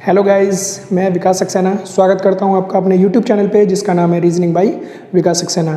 Hello guys, मैं विकास सक्सेना स्वागत करता हूं आपका अपने यूट्यूब चैनल पे जिसका नाम है रीजनिंग बाय विकास सक्सेना।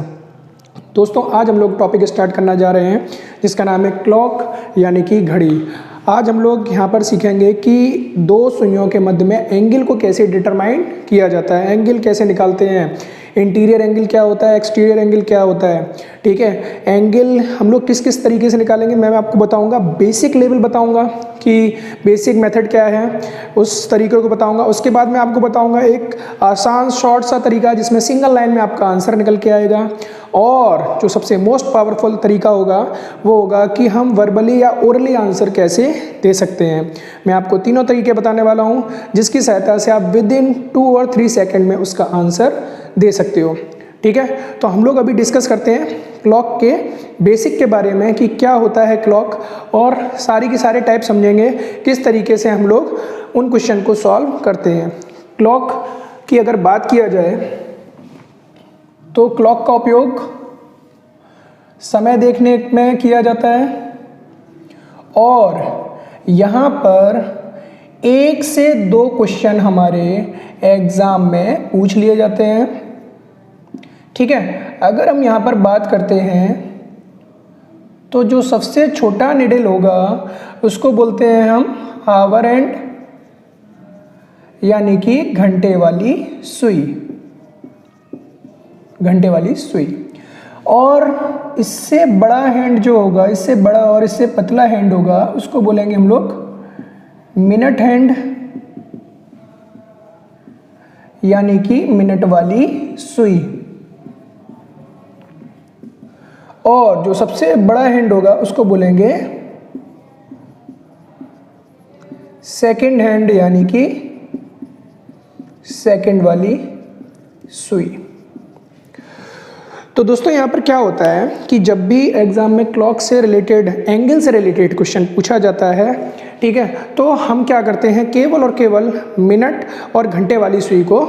दोस्तों, आज हम लोग टॉपिक स्टार्ट करना जा रहे हैं जिसका नाम है क्लॉक यानी कि घड़ी। आज हम लोग यहाँ पर सीखेंगे कि दो सुइयों के मध्य में एंगल को कैसे डिटरमाइन किया जाता है, एंगल कैसे निकालते हैं, इंटीरियर एंगल क्या होता है, एक्सटीरियर एंगल क्या होता है। ठीक है, एंगल हम लोग किस किस तरीके से निकालेंगे मैं आपको बताऊंगा। बेसिक लेवल बताऊंगा कि बेसिक मेथड क्या है, उस तरीके को बताऊंगा। उसके बाद मैं आपको बताऊंगा एक आसान शॉर्ट सा तरीका जिसमें सिंगल लाइन में आपका आंसर निकल के आएगा। और जो सबसे मोस्ट पावरफुल तरीका होगा वो होगा कि हम वर्बली या ओरली आंसर कैसे दे सकते हैं। मैं आपको तीनों तरीके बताने वाला हूं जिसकी सहायता से आप विद इन 2 और 3 सेकेंड में उसका आंसर दे सकते हो। ठीक है, तो हम लोग अभी डिस्कस करते हैं क्लॉक के बेसिक के बारे में कि क्या होता है क्लॉक, और सारी की सारे टाइप समझेंगे किस तरीके से हम लोग उन क्वेश्चन को सॉल्व करते हैं। क्लॉक की अगर बात किया जाए तो क्लॉक का उपयोग समय देखने में किया जाता है और यहाँ पर 1 से 2 क्वेश्चन हमारे एग्जाम में पूछ लिए जाते हैं। ठीक है, अगर हम यहाँ पर बात करते हैं तो जो सबसे छोटा निडल होगा उसको बोलते हैं हम आवर एंड यानी कि घंटे वाली सुई, घंटे वाली सुई। और इससे बड़ा हैंड जो होगा, इससे बड़ा और इससे पतला हैंड होगा उसको बोलेंगे हम लोग मिनट हैंड यानी कि मिनट वाली सुई। और जो सबसे बड़ा हैंड होगा उसको बोलेंगे सेकंड हैंड यानी कि सेकंड वाली सुई। तो दोस्तों, यहाँ पर क्या होता है कि जब भी एग्जाम में क्लॉक से रिलेटेड, एंगल से रिलेटेड क्वेश्चन पूछा जाता है, ठीक है, तो हम क्या करते हैं, केवल और केवल मिनट और घंटे वाली सुई को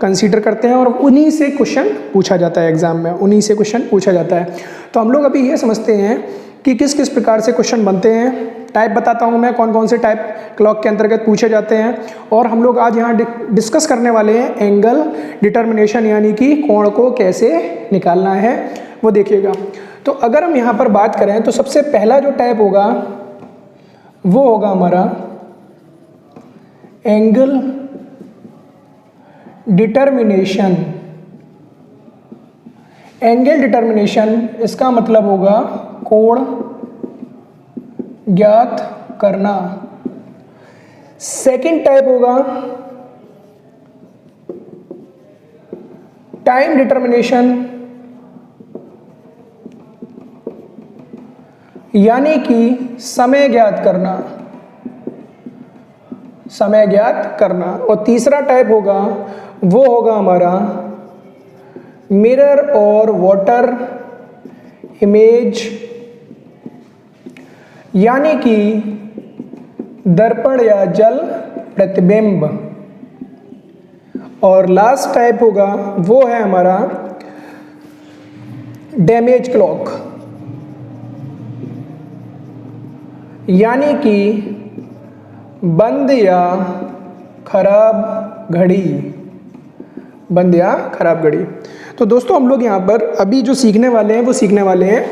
कंसीडर करते हैं और उन्हीं से क्वेश्चन पूछा जाता है एग्जाम में, उन्हीं से क्वेश्चन पूछा जाता है। तो हम लोग अभी ये समझते हैं कि किस किस प्रकार से क्वेश्चन बनते हैं। टाइप बताता हूँ मैं कौन कौन से टाइप क्लॉक के अंतर्गत पूछे जाते हैं। और हम लोग आज यहाँ डिस्कस करने वाले हैं एंगल डिटर्मिनेशन यानी कि कोण को कैसे निकालना है, वो देखिएगा। तो अगर हम यहाँ पर बात करें तो सबसे पहला जो टाइप होगा वो होगा हमारा एंगल डिटर्मिनेशन। एंगल डिटर्मिनेशन इसका मतलब होगा कोण ज्ञात करना। सेकंड टाइप होगा टाइम डिटर्मिनेशन यानी कि समय ज्ञात करना, समय ज्ञात करना। और तीसरा टाइप होगा वो होगा हमारा मिरर और वाटर इमेज यानी कि दर्पण या जल प्रतिबिंब। और लास्ट टाइप होगा वो है हमारा डैमेज क्लॉक यानी कि बंद या खराब घड़ी, बंद या खराब घड़ी। तो दोस्तों, हम लोग यहाँ पर अभी जो सीखने वाले हैं वो सीखने वाले हैं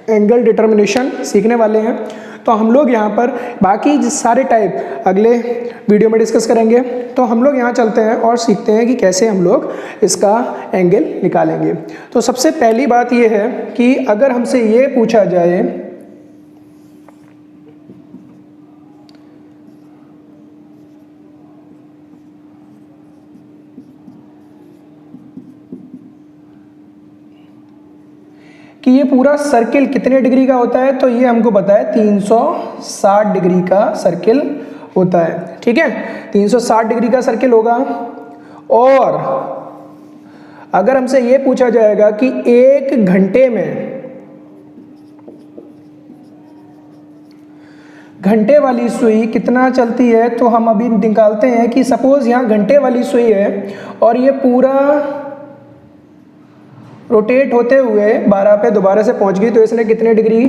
एंगल डिटर्मिनेशन सीखने वाले हैं। तो हम लोग यहाँ पर बाकी सारे टाइप अगले वीडियो में डिस्कस करेंगे। तो हम लोग यहाँ चलते हैं और सीखते हैं कि कैसे हम लोग इसका एंगल निकालेंगे। तो सबसे पहली बात ये है कि अगर हमसे ये पूछा जाए कि ये पूरा सर्किल कितने डिग्री का होता है, तो ये हमको पता है 360 डिग्री का सर्किल होता है। ठीक है, 360 डिग्री का सर्किल होगा। और अगर हमसे ये पूछा जाएगा कि 1 घंटे में घंटे वाली सुई कितना चलती है, तो हम अभी निकालते हैं कि सपोज यहाँ घंटे वाली सुई है और ये पूरा रोटेट होते हुए 12 पे दोबारा से पहुंच गई, तो इसने कितने डिग्री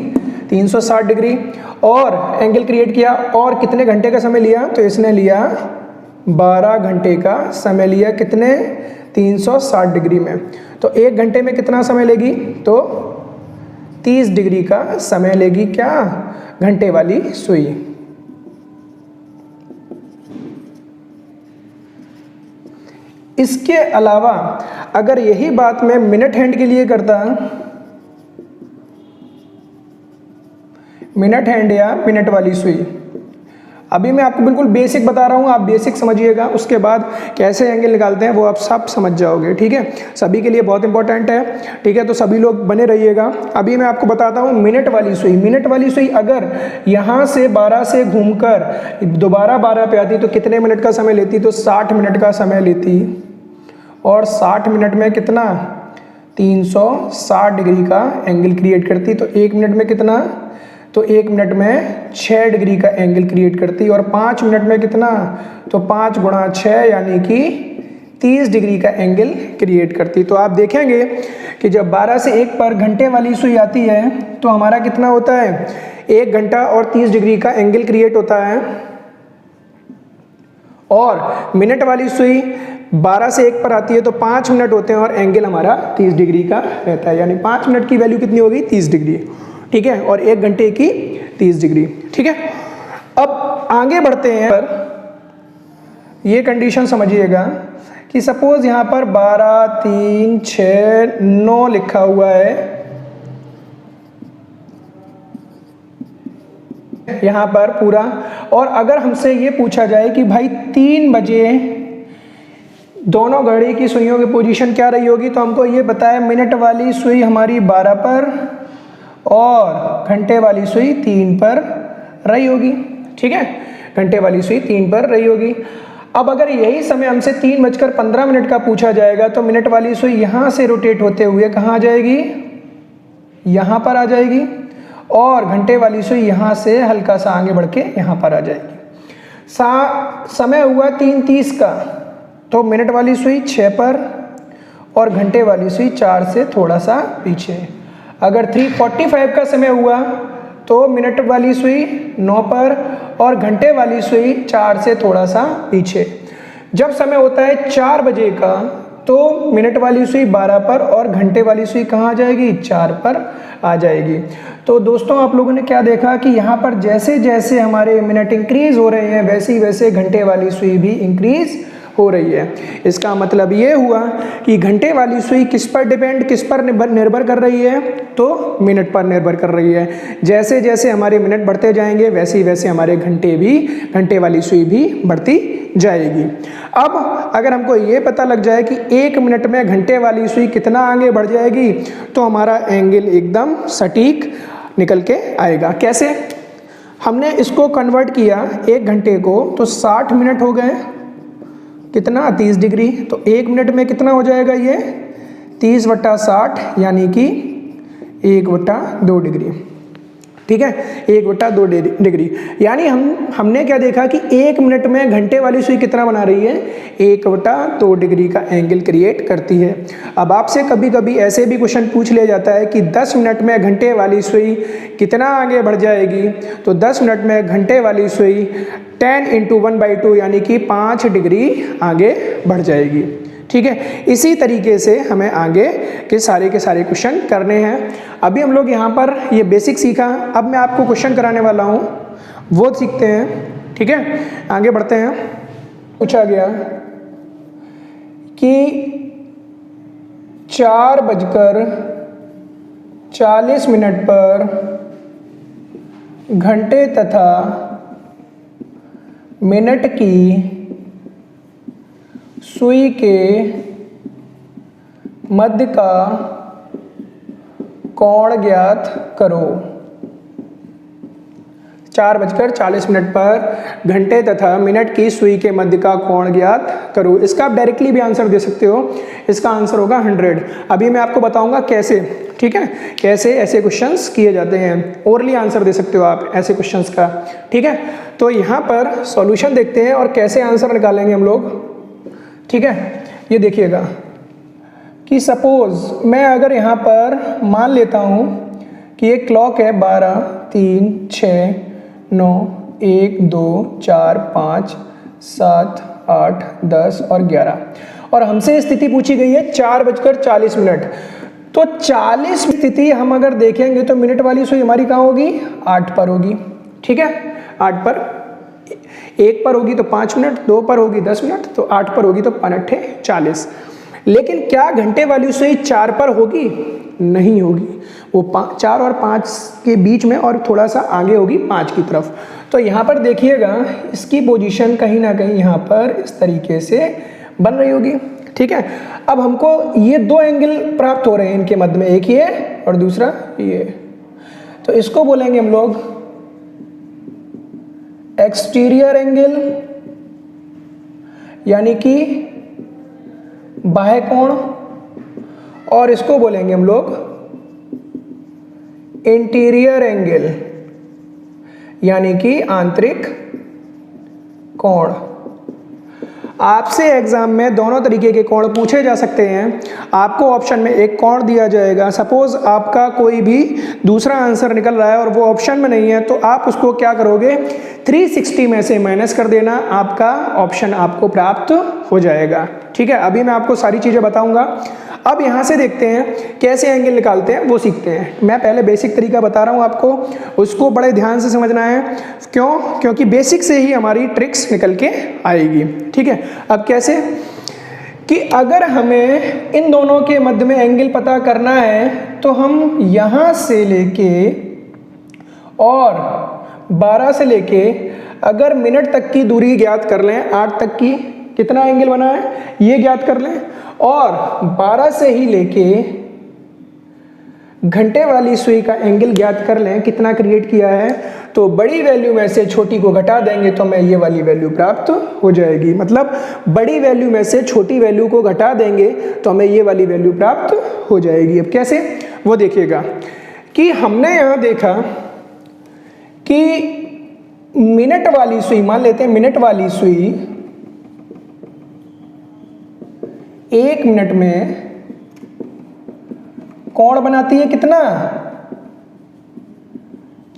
360 डिग्री, और एंगल क्रिएट किया, और कितने घंटे का समय लिया, तो इसने लिया 12 घंटे का समय लिया, कितने, 360 डिग्री में। तो 1 घंटे में कितना समय लेगी, तो 30 डिग्री का समय लेगी क्या, घंटे वाली सुई। इसके अलावा अगर यही बात मैं मिनट हैंड के लिए करता, मिनट हैंड या मिनट वाली सुई, अभी मैं आपको बिल्कुल बेसिक बता रहा हूँ, आप बेसिक समझिएगा, उसके बाद कैसे एंगल निकालते हैं वो आप सब समझ जाओगे, ठीक है। सभी के लिए बहुत इंपॉर्टेंट है, ठीक है, तो सभी लोग बने रहिएगा। अभी मैं आपको बताता हूँ मिनट वाली सुई। मिनट वाली सुई अगर यहाँ से 12 से घूमकर दोबारा 12 पे आती तो कितने मिनट का समय लेती, तो 60 मिनट का समय लेती, और 60 मिनट में कितना, 360 डिग्री का एंगल क्रिएट करती। तो 1 मिनट में कितना, तो 1 मिनट में 6 डिग्री का एंगल क्रिएट करती, और 5 मिनट में कितना, तो 5 गुणा 6 यानी कि 30 डिग्री का एंगल क्रिएट करती। तो आप देखेंगे कि जब 12 से 1 पर घंटे वाली सुई आती है तो हमारा कितना होता है, 1 घंटा और 30 डिग्री का एंगल क्रिएट होता है, और मिनट वाली सुई 12 से 1 पर आती है तो 5 मिनट होते हैं और एंगल हमारा 30 डिग्री का रहता है, यानी 5 मिनट की वैल्यू कितनी होगी, 30 डिग्री, ठीक है, और 1 घंटे की 30 डिग्री, ठीक है। अब आगे बढ़ते हैं, पर ये कंडीशन समझिएगा कि सपोज यहाँ पर 12, 3, 6, 9 लिखा हुआ है, यहाँ पर पूरा, और अगर हमसे ये पूछा जाए कि भाई 3 बजे दोनों घड़ी की सुइयों की पोजीशन क्या रही होगी, तो हमको ये बताया मिनट वाली सुई हमारी 12 पर और घंटे वाली सुई 3 पर रही होगी, ठीक है, घंटे वाली सुई 3 पर रही होगी। अब अगर यही समय हमसे 3:15 का पूछा जाएगा तो मिनट वाली सुई यहाँ से रोटेट होते हुए कहाँ आ जाएगी, यहाँ पर आ जाएगी, और घंटे वाली सुई यहाँ से हल्का सा आगे बढ़ के यहाँ पर आ जाएगी। समय हुआ 3:30 का, तो मिनट वाली सुई 6 पर और घंटे वाली सुई 4 से थोड़ा सा पीछे। अगर 3:45 का समय हुआ तो मिनट वाली सुई 9 पर और घंटे वाली सुई 4 से थोड़ा सा पीछे। जब समय होता है 4 बजे का तो मिनट वाली सुई 12 पर और घंटे वाली सुई कहाँ आ जाएगी, 4 पर आ जाएगी। तो दोस्तों आप लोगों ने क्या देखा कि यहाँ पर जैसे जैसे हमारे मिनट इंक्रीज हो रहे हैं वैसे ही वैसे घंटे वाली सुई भी इंक्रीज हो रही है। इसका मतलब ये हुआ कि घंटे वाली सुई किस पर डिपेंड, किस पर निर्भर कर रही है, तो मिनट पर निर्भर कर रही है। जैसे जैसे हमारे मिनट बढ़ते जाएंगे वैसे ही वैसे हमारे घंटे वाली सुई भी बढ़ती जाएगी। अब अगर हमको ये पता लग जाए कि 1 मिनट में घंटे वाली सुई कितना आगे बढ़ जाएगी तो हमारा एंगल एकदम सटीक निकल के आएगा। कैसे, हमने इसको कन्वर्ट किया 1 घंटे को, तो 60 मिनट हो गए, कितना, 30 डिग्री। तो 1 मिनट में कितना हो जाएगा ये, 30/60 यानी कि 1/2 डिग्री, ठीक है, 1/2 डिग्री। यानी हमने क्या देखा कि 1 मिनट में घंटे वाली सुई कितना बना रही है, 1/2 डिग्री का एंगल क्रिएट करती है। अब आपसे कभी कभी ऐसे भी क्वेश्चन पूछ लिया जाता है कि 10 मिनट में घंटे वाली सुई कितना आगे बढ़ जाएगी, तो 10 मिनट में घंटे वाली सुई 10 × 1/2 यानी कि 5 डिग्री आगे बढ़ जाएगी, ठीक है। इसी तरीके से हमें आगे के सारे क्वेश्चन करने हैं। अभी हम लोग यहाँ पर ये बेसिक सीखा, अब मैं आपको क्वेश्चन कराने वाला हूँ, वो सीखते हैं, ठीक है। आगे बढ़ते हैं। पूछा गया कि 4:40 पर घंटे तथा मिनट की सुई के मध्य का कोण ज्ञात करो। 4:40 पर घंटे तथा मिनट की सुई के मध्य का कोण ज्ञात करो। इसका आप डायरेक्टली भी आंसर दे सकते हो, इसका आंसर होगा 100। अभी मैं आपको बताऊंगा कैसे, ठीक है, कैसे ऐसे क्वेश्चंस किए जाते हैं। ओरली आंसर दे सकते हो आप ऐसे क्वेश्चंस का, ठीक है। तो यहाँ पर सॉल्यूशन देखते हैं और कैसे आंसर निकालेंगे हम लोग, ठीक है। ये देखिएगा कि सपोज मैं अगर यहाँ पर मान लेता हूँ कि एक क्लॉक है 12, 3, 6, 9, 1, 2, 4, 5, 7, 8, 10 और 11। और हमसे स्थिति पूछी गई है 4:40। तो 40 स्थिति हम अगर देखेंगे तो मिनट वाली सुई हमारी कहाँ होगी? 8 पर होगी। ठीक है, 8 पर, 1 पर होगी तो 5 मिनट, 2 पर होगी 10 मिनट, तो 8 पर होगी तो 5×8=40। लेकिन क्या घंटे वाली सुई 4 पर होगी? नहीं होगी, वो 4 और 5 के बीच में और थोड़ा सा आगे होगी 5 की तरफ। तो यहाँ पर देखिएगा इसकी पोजीशन कहीं ना कहीं यहाँ पर इस तरीके से बन रही होगी। ठीक है, अब हमको ये दो एंगल प्राप्त हो रहे हैं इनके मध्य में, एक ये और दूसरा ये। तो इसको बोलेंगे हम लोग एक्सटीरियर एंगल, यानी कि बाह्य कोण, और इसको बोलेंगे हम लोग इंटीरियर एंगल, यानी कि आंतरिक कोण। आपसे एग्जाम में दोनों तरीके के कोण पूछे जा सकते हैं। आपको ऑप्शन में एक कोण दिया जाएगा, सपोज आपका कोई भी दूसरा आंसर निकल रहा है और वो ऑप्शन में नहीं है, तो आप उसको क्या करोगे? 360 में से माइनस कर देना, आपका ऑप्शन आपको प्राप्त हो जाएगा। ठीक है, अभी मैं आपको सारी चीज़ें बताऊंगा। अब यहाँ से देखते हैं कैसे एंगल निकालते हैं, वो सीखते हैं। मैं पहले बेसिक तरीका बता रहा हूँ आपको, उसको बड़े ध्यान से समझना है। क्यों? क्योंकि बेसिक से ही हमारी ट्रिक्स निकल के आएगी। ठीक है, अब कैसे कि अगर हमें इन दोनों के मध्य में एंगल पता करना है तो हम यहाँ से लेके और 12 से लेके अगर मिनट तक की दूरी ज्ञात कर लें, 8 तक की कितना एंगल बना है ये ज्ञात कर लें, और 12 से ही लेके घंटे वाली सुई का एंगल ज्ञात कर लें कितना क्रिएट किया है, तो बड़ी वैल्यू में से छोटी को घटा देंगे तो हमें ये वाली वैल्यू प्राप्त हो जाएगी। मतलब बड़ी वैल्यू में से छोटी वैल्यू को घटा देंगे तो हमें ये वाली वैल्यू प्राप्त हो जाएगी। अब कैसे, वो देखिएगा कि हमने यहाँ देखा कि मिनट वाली सुई, मान लेते हैं मिनट वाली सुई 1 मिनट में कोण बनाती है कितना?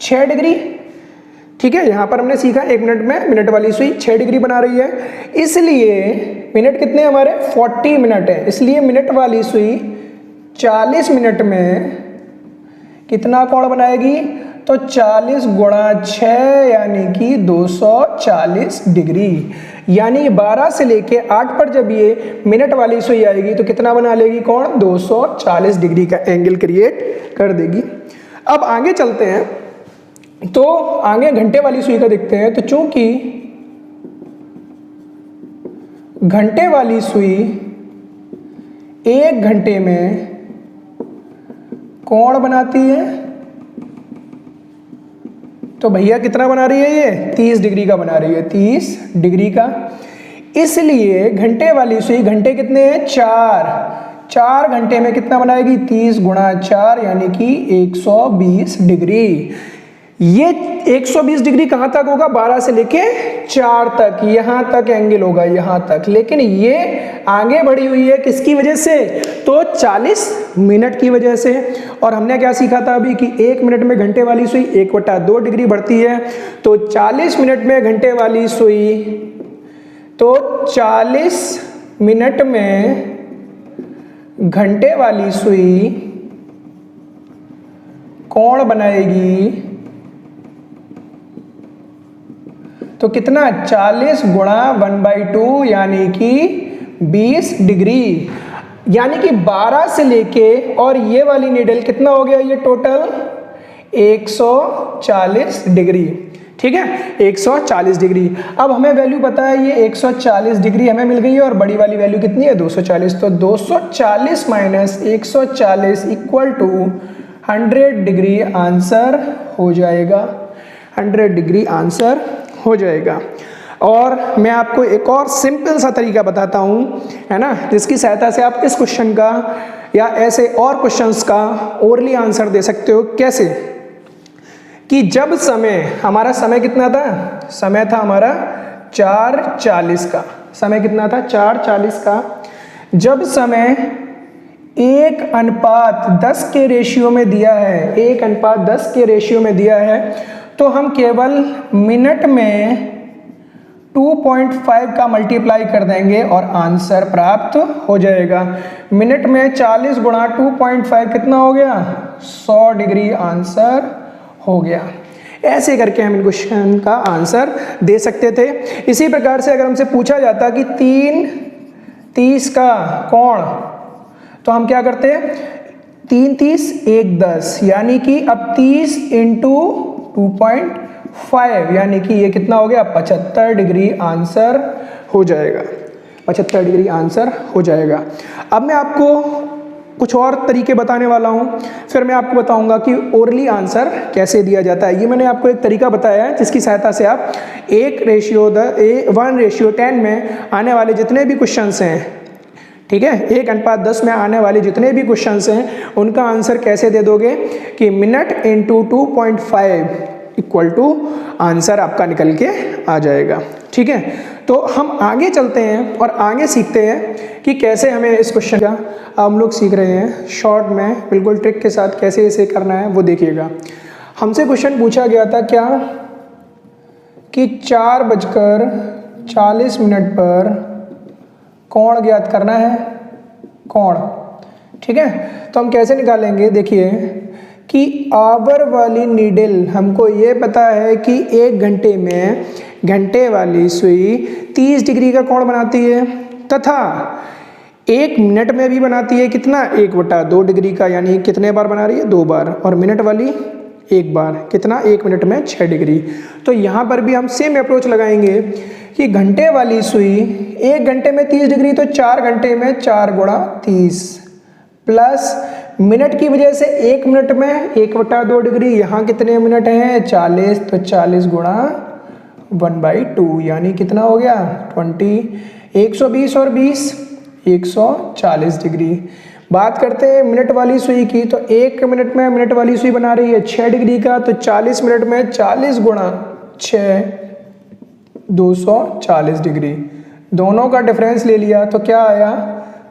6 डिग्री। ठीक है, यहां पर हमने सीखा 1 मिनट में मिनट वाली सुई 6 डिग्री बना रही है, इसलिए मिनट कितने हमारे? 40 मिनट है, इसलिए मिनट वाली सुई 40 मिनट में कितना कोण बनाएगी? तो 40 × 6 यानी कि 240 डिग्री। यानी 12 से लेके 8 पर जब ये मिनट वाली सुई आएगी तो कितना बना लेगी कोण? 240 डिग्री का एंगल क्रिएट कर देगी। अब आगे चलते हैं, तो आगे घंटे वाली सुई का देखते हैं। तो चूंकि घंटे वाली सुई 1 घंटे में कोण बनाती है, तो भैया कितना बना रही है ये? 30 डिग्री का बना रही है, 30 डिग्री का। इसलिए घंटे वाली सुई, घंटे कितने हैं? 4 घंटे में कितना बनाएगी? 30 × 4 यानी कि 120 डिग्री। ये 120 डिग्री कहाँ तक होगा? 12 से लेके 4 तक, यहाँ तक एंगल होगा, यहाँ तक। लेकिन ये आगे बढ़ी हुई है किसकी वजह से? तो 40 मिनट की वजह से। और हमने क्या सीखा था अभी कि 1 मिनट में घंटे वाली सुई 1/2 डिग्री बढ़ती है, तो 40 मिनट में घंटे वाली सुई, तो 40 मिनट में घंटे वाली सुई कोण बनाएगी तो कितना? 40 × 1/2 यानी कि 20 डिग्री। यानी कि 12 से लेके और ये वाली नीडल कितना हो गया? ये टोटल 140 डिग्री। ठीक है, 140 डिग्री। अब हमें वैल्यू पता है, ये 140 डिग्री हमें मिल गई है, और बड़ी वाली वैल्यू कितनी है? 240। तो 240 - 140 = 100 डिग्री आंसर हो जाएगा। 100 डिग्री आंसर हो जाएगा। और मैं आपको एक और सिंपल सा तरीका बताता हूँ, है ना, जिसकी सहायता से आप इस क्वेश्चन का या ऐसे और क्वेश्चंस का ओरली आंसर दे सकते हो। कैसे? कि जब समय, हमारा समय कितना था? समय था हमारा 4:40 का। समय कितना था? 4:40 का। जब समय 1:10 के रेशियो में दिया है, 1:10 के रेशियो में दिया है, तो हम केवल मिनट में 2.5 का मल्टीप्लाई कर देंगे और आंसर प्राप्त हो जाएगा। मिनट में 40 गुणा 2.5 कितना हो गया? 100 डिग्री आंसर हो गया। ऐसे करके हम इन क्वेश्चन का आंसर दे सकते थे। इसी प्रकार से अगर हमसे पूछा जाता कि 3:30 का कोण, तो हम क्या करते हैं? 3:30 1:10, यानी कि अब 30 इंटू 2.5 यानी कि ये कितना हो गया? 75 डिग्री आंसर हो जाएगा। 75 डिग्री आंसर हो जाएगा। अब मैं आपको कुछ और तरीके बताने वाला हूँ, फिर मैं आपको बताऊंगा कि ओरली आंसर कैसे दिया जाता है। ये मैंने आपको एक तरीका बताया है जिसकी सहायता से आप 1:10 में आने वाले जितने भी क्वेश्चंस हैं, ठीक है, 1:10 में आने वाले जितने भी क्वेश्चंस हैं उनका आंसर कैसे दे दोगे कि minute into 2.5 equal to answer आपका निकल के आ जाएगा। ठीक है, तो हम आगे चलते हैं और आगे सीखते हैं कि कैसे हमें इस क्वेश्चन का हम लोग सीख रहे हैं शॉर्ट में बिल्कुल ट्रिक के साथ कैसे इसे करना है वो देखिएगा। हमसे क्वेश्चन पूछा गया था क्या कि 4:40 पर कोण ज्ञात करना है, कोण। ठीक है, तो हम कैसे निकालेंगे? देखिए कि आवर वाली नीडल, हमको ये पता है कि 1 घंटे में घंटे वाली सुई 30 डिग्री का कोण बनाती है तथा 1 मिनट में भी बनाती है कितना? 1/2 डिग्री का, यानी कितने बार बना रही है? 2 बार। और मिनट वाली 1 बार, कितना? 1 मिनट में 6 डिग्री। तो यहाँ पर भी हम सेम अप्रोच लगाएंगे कि घंटे वाली सुई 1 घंटे में 30 डिग्री, तो 4 घंटे में 4 गुणा 30 प्लस मिनट की वजह से 1 मिनट में 1/2 डिग्री, यहाँ कितने मिनट हैं? 40, तो 40 गुणा 1/2 यानी कितना हो गया? 20, 120 और 20 140 डिग्री। बात करते हैं मिनट वाली सुई की, तो 1 मिनट में मिनट वाली सुई बना रही है 6 डिग्री का, तो 40 मिनट में 40 गुणा 6 240 डिग्री। दोनों का डिफरेंस ले लिया तो क्या आया?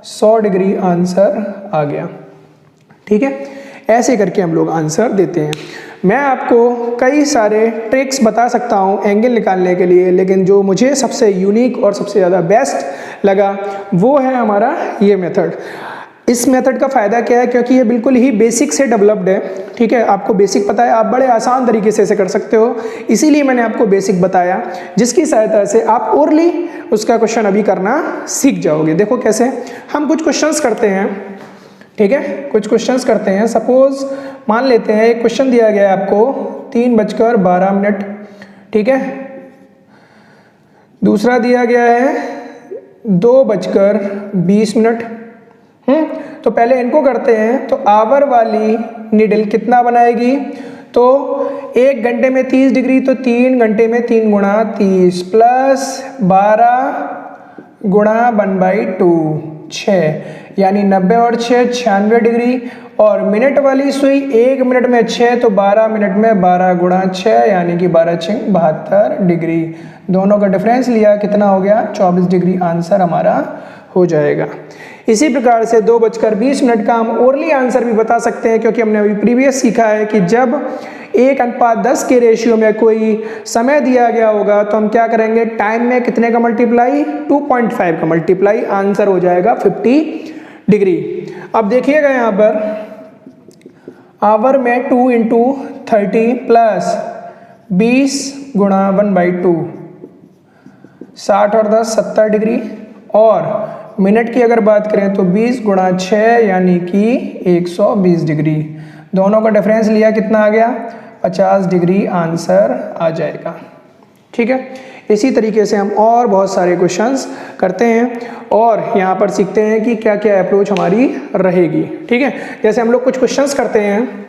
100 डिग्री आंसर आ गया। ठीक है, ऐसे करके हम लोग आंसर देते हैं। मैं आपको कई सारे ट्रिक्स बता सकता हूँ एंगल निकालने के लिए, लेकिन जो मुझे सबसे यूनिक और सबसे ज़्यादा बेस्ट लगा वो है हमारा ये मेथड। इस मेथड का फ़ायदा क्या है? क्योंकि ये बिल्कुल ही बेसिक से डेवलप्ड है। ठीक है, आपको बेसिक पता है, आप बड़े आसान तरीके से इसे कर सकते हो, इसीलिए मैंने आपको बेसिक बताया, जिसकी सहायता से आप ओरली उसका क्वेश्चन अभी करना सीख जाओगे। देखो कैसे, हम कुछ क्वेश्चंस करते हैं। ठीक है, कुछ क्वेश्चंस करते हैं। सपोज मान लेते हैं एक क्वेश्चन दिया गया है आपको 3:12। ठीक है, दूसरा दिया गया है 2:20। तो पहले इनको करते हैं। तो आवर वाली नीडल कितना बनाएगी? तो 1 घंटे में 30 डिग्री, तो 3 घंटे में 3 गुणा 30 प्लस 12 गुणा 1/2 6, यानी 90 और 6 96 डिग्री। और मिनट वाली सुई 1 मिनट में 6, तो 12 मिनट में 12 गुणा 6, यानी कि 12 6 72 डिग्री। दोनों का डिफरेंस लिया, कितना हो गया? 24 डिग्री आंसर हमारा हो जाएगा। इसी प्रकार से 2:20 का हम ओरली आंसर भी बता सकते हैं, क्योंकि हमने अभी प्रीवियस सीखा है कि जब 1:10 के रेशियो में कोई समय दिया गया होगा तो हम क्या करेंगे? टाइम में कितने का मल्टीप्लाई? 2.5 का मल्टीप्लाई, आंसर हो जाएगा 50 डिग्री। अब देखिएगा यहाँ पर आवर में 2 इंटू 30 प्लस 20 गुणा 1/2 60 और 10 70 डिग्री। और मिनट की अगर बात करें तो 20 गुणा 6 यानी कि 120 डिग्री। दोनों का डिफरेंस लिया, कितना आ गया? 50 डिग्री आंसर आ जाएगा। ठीक है, इसी तरीके से हम और बहुत सारे क्वेश्चंस करते हैं और यहाँ पर सीखते हैं कि क्या क्या अप्रोच हमारी रहेगी। ठीक है, जैसे हम लोग कुछ क्वेश्चंस करते हैं।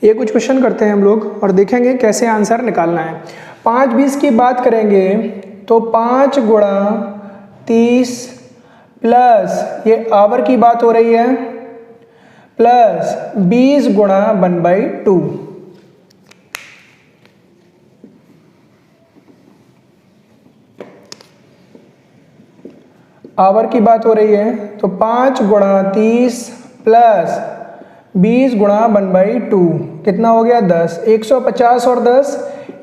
ये कुछ क्वेश्चन करते हैं हम लोग और देखेंगे कैसे आंसर निकालना है। 5-20 की बात करेंगे तो 5 गुणा 30 प्लस ये आवर की बात हो रही है प्लस 20 गुणा 1/2। आवर की बात हो रही है तो 5 गुणा 30 प्लस 20 गुणा 1/2 कितना हो गया 10। 150 और 10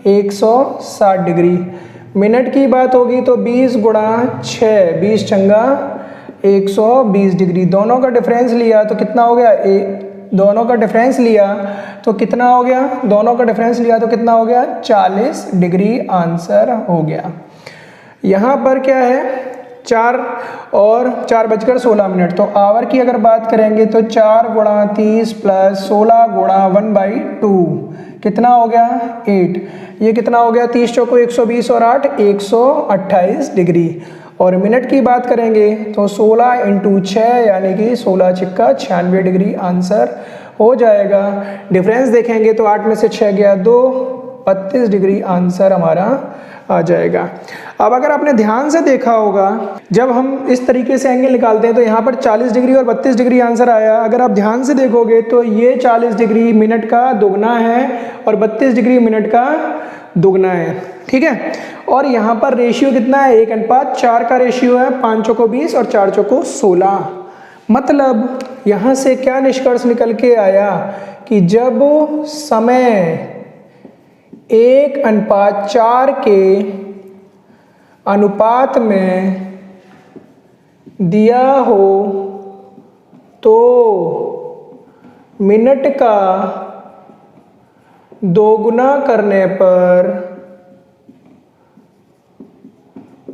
160 डिग्री। मिनट की बात होगी तो 20 गुणा 6 20 चंगा 120 डिग्री। दोनों का डिफरेंस लिया तो कितना हो गया दोनों का डिफरेंस लिया तो कितना हो गया 40 डिग्री आंसर हो गया। यहाँ पर क्या है 4:16 तो आवर की अगर बात करेंगे तो 4 गुणा 30 प्लस 16 गुणा 1/2 कितना हो गया 8। ये कितना हो गया 30 चौको 120 और 8 128 डिग्री। और मिनट की बात करेंगे तो 16 × 6 यानी कि 16 छिक्का 96 डिग्री आंसर हो जाएगा। डिफरेंस देखेंगे तो 8 में से 6 गया 2 32 डिग्री आंसर हमारा आ जाएगा। अब अगर आपने ध्यान से देखा होगा जब हम इस तरीके से एंगल निकालते हैं तो यहाँ पर 40 डिग्री और 32 डिग्री आंसर आया। अगर आप ध्यान से देखोगे तो ये 40 डिग्री मिनट का दुगना है और 32 डिग्री मिनट का दुगना है, ठीक है। और यहाँ पर रेशियो कितना है 1:4 का रेशियो है। 5 चौको 20 और 4 चौको 16। मतलब यहाँ से क्या निष्कर्ष निकल के आया कि जब समय 1:4 के अनुपात में दिया हो तो मिनट का दोगुना करने पर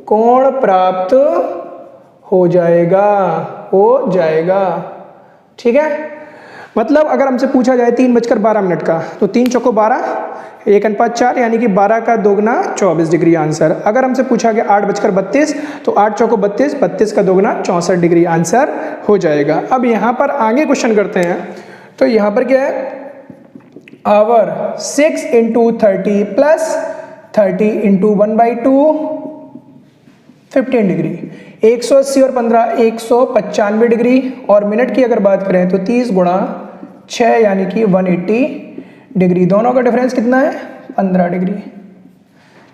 कोण प्राप्त हो जाएगा ठीक है। मतलब अगर हमसे पूछा जाए 3:12 का तो 3 चौको 12 1:4 यानी कि 12 का दोगुना 24 डिग्री आंसर। अगर हमसे पूछा गया 8:32 तो 8 चौको 32 32 का दोगुना 64 डिग्री आंसर हो जाएगा। अब यहाँ पर आगे क्वेश्चन करते हैं तो यहाँ पर क्या है आवर 6 × 30 प्लस 30 × 1/2 15 डिग्री। 180 और 15 195 डिग्री। और मिनट की अगर बात करें तो 30 गुणा 6 यानी कि 180 डिग्री। दोनों का डिफरेंस कितना है 15 डिग्री,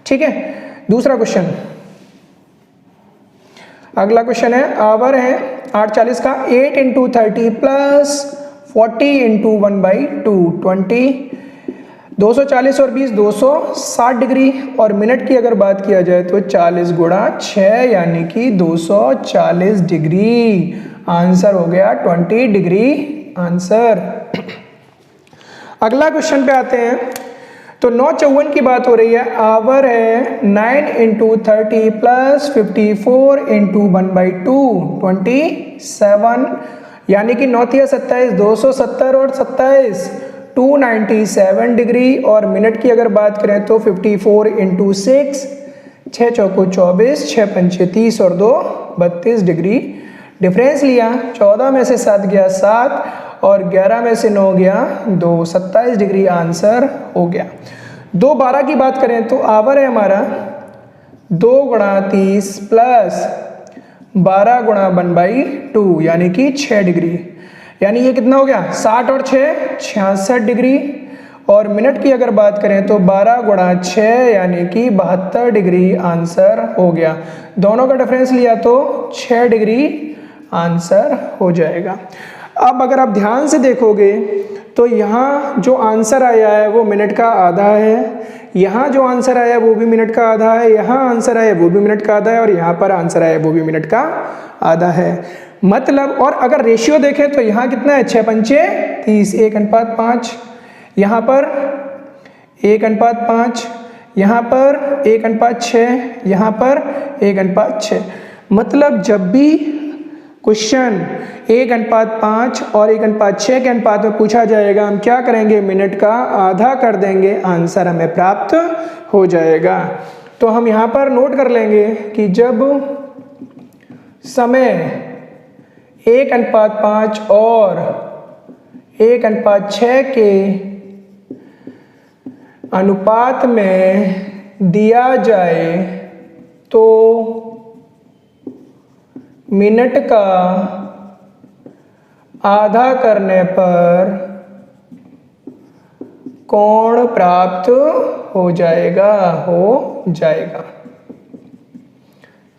ठीक है। दूसरा क्वेश्चन, अगला क्वेश्चन है आवर है 8:40 का 8 × 30 प्लस 40 × 1/2 20। 240 और 20 260 डिग्री। और मिनट की अगर बात किया जाए तो 40 गुणा 6 यानी कि 240 डिग्री आंसर हो गया 20 डिग्री आंसर। अगला क्वेश्चन पे आते हैं तो 9:54 की बात हो रही है। आवर है 9 × 30 प्लस 54 × 1/2 27 यानी कि 9 × 27 270 और 27 297 डिग्री। और मिनट की अगर बात करें तो 54 × 6 6 चौको 24 6 पंचे 30 और 2 32 डिग्री। डिफरेंस लिया 14 में से 7 गया 7 और 11 में से 9 गया 2 27 डिग्री आंसर हो गया। 2:12 की बात करें तो आवर है हमारा 2 गुणा 30 प्लस 12 गुणा 1/2 यानी कि 6 डिग्री। यानी ये कितना हो गया 60 और 6 66 डिग्री। और मिनट की अगर बात करें तो 12 गुणा 6 यानी कि 72 डिग्री आंसर हो गया। दोनों का डिफरेंस लिया तो 6 डिग्री आंसर हो जाएगा। अब अगर आप ध्यान से देखोगे तो यहाँ जो आंसर आया है वो मिनट का आधा है, यहाँ जो आंसर आया है वो भी मिनट का आधा है, यहाँ आंसर आया वो भी मिनट का आधा है और यहाँ पर आंसर आया वो भी मिनट का आधा है। मतलब और अगर रेशियो देखें तो यहाँ कितना है 6 पंचे 30 1:5, यहाँ पर 1:5, यहाँ पर 1:6, यहाँ पर 1:6। मतलब जब भी क्वेश्चन 1:5 और 1:6 के अनुपात में पूछा जाएगा हम क्या करेंगे मिनट का आधा कर देंगे, आंसर हमें प्राप्त हो जाएगा। तो हम यहाँ पर नोट कर लेंगे कि जब समय 1:5 और 1:6 के अनुपात में दिया जाए तो मिनट का आधा करने पर कोण प्राप्त हो जाएगा।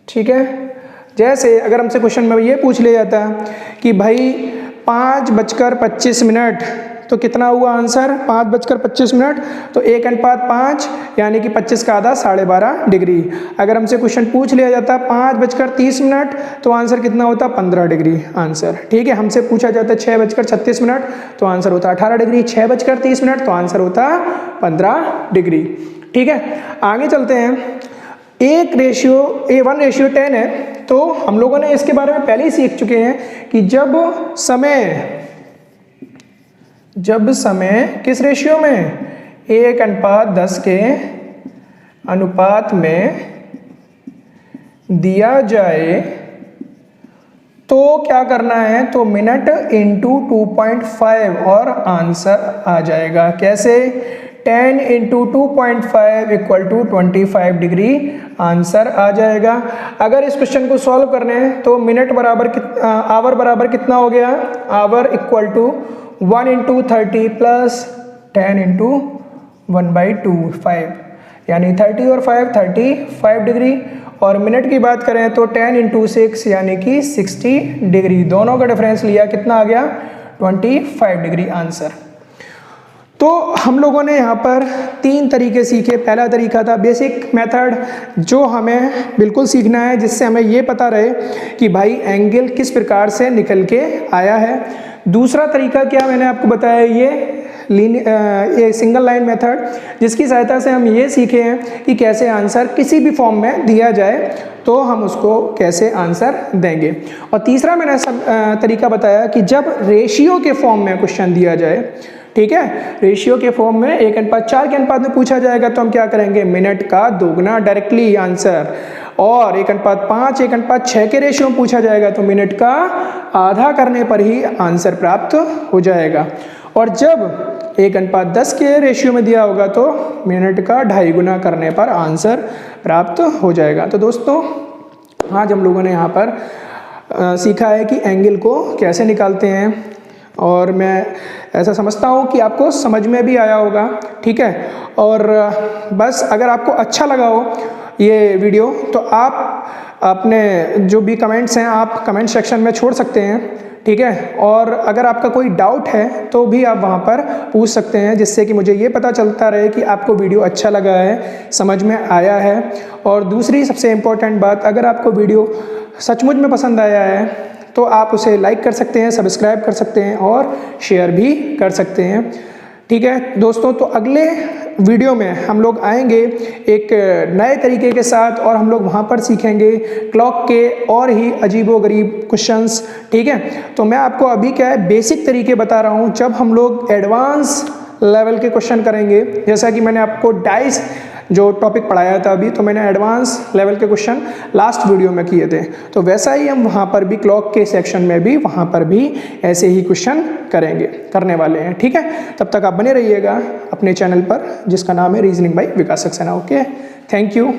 ठीक है। जैसे अगर हमसे क्वेश्चन में ये पूछ लिया जाता कि भाई 5:25 तो कितना हुआ आंसर? 5:25, तो 1:5 यानी कि 25 का आधा 12.5 डिग्री। अगर हमसे क्वेश्चन पूछ लिया जाता 5:30 तो आंसर कितना होता? 15 डिग्री आंसर। ठीक है। हमसे पूछा जाता 6:36 तो आंसर होता 18 डिग्री। 6:30 तो आंसर होता 15 डिग्री। ठीक है। आगे चलते हैं। 1:10 है, तो हम लोगों ने इसके बारे में पहले ही सीख चुके हैं कि जब समय किस रेशियो में? 1:10 के अनुपात में दिया जाए तो क्या करना है? तो मिनट इंटू 2.5 और आंसर आ जाएगा। कैसे? 10 into 2.5 equal to 25 degree answer आ जाएगा। अगर इस क्वेश्चन को सॉल्व करने हैं तो मिनट बराबर आवर बराबर कितना हो गया? Hour equal to 1 into 30 plus 10 into 1/2 5, यानी 30 और 5 35 डिग्री। और मिनट की बात करें तो 10 इंटू 6 यानी कि 60 डिग्री। दोनों का डिफरेंस लिया, कितना आ गया? 25 डिग्री आंसर। तो हम लोगों ने यहाँ पर 3 तरीके सीखे। पहला तरीका था बेसिक मेथड, जो हमें बिल्कुल सीखना है, जिससे हमें ये पता रहे कि भाई एंगल किस प्रकार से निकल के आया है। दूसरा तरीका क्या मैंने आपको बताया, ये सिंगल लाइन मेथड, जिसकी सहायता से हम ये सीखे हैं कि कैसे आंसर किसी भी फॉर्म में दिया जाए तो हम उसको कैसे आंसर देंगे। और तीसरा मैंने तरीका बताया कि जब रेशियो के फॉर्म में क्वेश्चन दिया जाए, ठीक है, रेशियो के फॉर्म में 1:4 के अनुपात में पूछा जाएगा तो हम क्या करेंगे? मिनट का दोगुना डायरेक्टली आंसर। और 1:5 1:6 के रेशियो में पूछा जाएगा तो मिनट का आधा करने पर ही आंसर प्राप्त हो जाएगा। और जब 1:10 के रेशियो में दिया होगा तो मिनट का 2.5 गुना करने पर आंसर प्राप्त हो जाएगा। तो दोस्तों, आज हम लोगों ने यहाँ पर सीखा है कि एंगल को कैसे निकालते हैं, और मैं ऐसा समझता हूँ कि आपको समझ में भी आया होगा। ठीक है। और बस अगर आपको अच्छा लगा हो ये वीडियो तो आप अपने जो भी कमेंट्स हैं आप कमेंट सेक्शन में छोड़ सकते हैं। ठीक है। और अगर आपका कोई डाउट है तो भी आप वहाँ पर पूछ सकते हैं, जिससे कि मुझे ये पता चलता रहे कि आपको वीडियो अच्छा लगा है, समझ में आया है। और दूसरी सबसे इम्पोर्टेंट बात, अगर आपको वीडियो सचमुच में पसंद आया है तो आप उसे लाइक कर सकते हैं, सब्सक्राइब कर सकते हैं और शेयर भी कर सकते हैं। ठीक है दोस्तों, तो अगले वीडियो में हम लोग आएंगे एक नए तरीके के साथ, और हम लोग वहाँ पर सीखेंगे क्लॉक के और ही अजीबोगरीब क्वेश्चंस। ठीक है। तो मैं आपको अभी क्या है बेसिक तरीके बता रहा हूँ, जब हम लोग एडवांस लेवल के क्वेश्चन करेंगे, जैसा कि मैंने आपको डाइस जो टॉपिक पढ़ाया था अभी, तो मैंने एडवांस लेवल के क्वेश्चन लास्ट वीडियो में किए थे, तो वैसा ही हम वहाँ पर भी क्लॉक के सेक्शन में भी वहाँ पर भी ऐसे ही क्वेश्चन करने वाले हैं। ठीक है। तब तक आप बने रहिएगा अपने चैनल पर, जिसका नाम है reasoning bye Vikas Saxena. Okay, thank you.